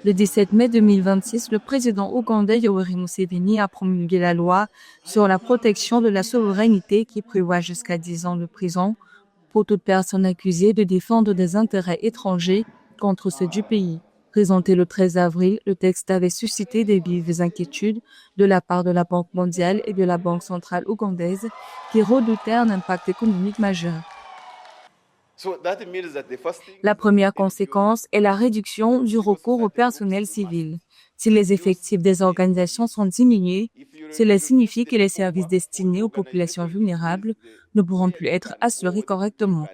Le 17 mai 2026, le président ougandais Yoweri Museveni a promulgué la loi sur la protection de la souveraineté qui prévoit jusqu'à 10 ans de prison pour toute personne accusée de défendre des intérêts étrangers contre ceux du pays. Présenté le 13 avril, le texte avait suscité des vives inquiétudes de la part de la Banque mondiale et de la Banque centrale ougandaise qui redoutaient un impact économique majeur. La première conséquence est la réduction du recours au personnel civil. Si les effectifs des organisations sont diminués, cela signifie que les services destinés aux populations vulnérables ne pourront plus être assurés correctement.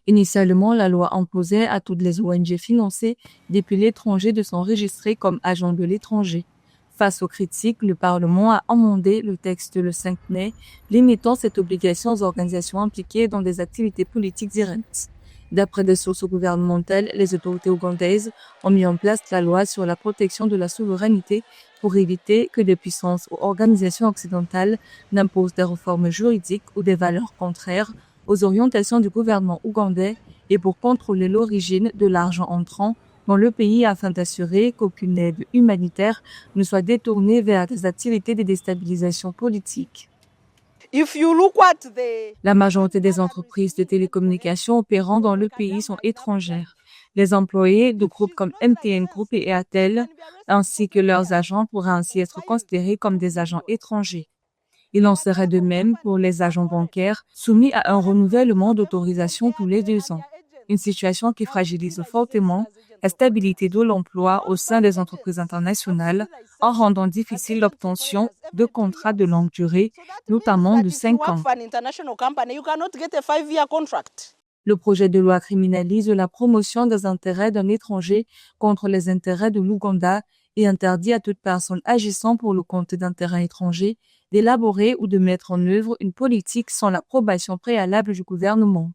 Initialement, la loi imposait à toutes les ONG financées depuis l'étranger de s'enregistrer comme agents de l'étranger. Face aux critiques, le Parlement a amendé le texte le 5 mai, limitant cette obligation aux organisations impliquées dans des activités politiques directes. D'après des sources gouvernementales, les autorités ougandaises ont mis en place la loi sur la protection de la souveraineté pour éviter que des puissances ou organisations occidentales n'imposent des réformes juridiques ou des valeurs contraires aux orientations du gouvernement ougandais et pour contrôler l'origine de l'argent entrant dans le pays afin d'assurer qu'aucune aide humanitaire ne soit détournée vers des activités de déstabilisation politique. La majorité des entreprises de télécommunications opérant dans le pays sont étrangères. Les employés de groupes comme MTN Group et Airtel, ainsi que leurs agents pourraient ainsi être considérés comme des agents étrangers. Il en serait de même pour les agents bancaires soumis à un renouvellement d'autorisation tous les 2 ans. Une situation qui fragilise fortement la stabilité de l'emploi au sein des entreprises internationales en rendant difficile l'obtention de contrats de longue durée, notamment de 5 ans. Le projet de loi criminalise la promotion des intérêts d'un étranger contre les intérêts de l'Ouganda et interdit à toute personne agissant pour le compte d'intérêts étrangers d'élaborer ou de mettre en œuvre une politique sans l'approbation préalable du gouvernement.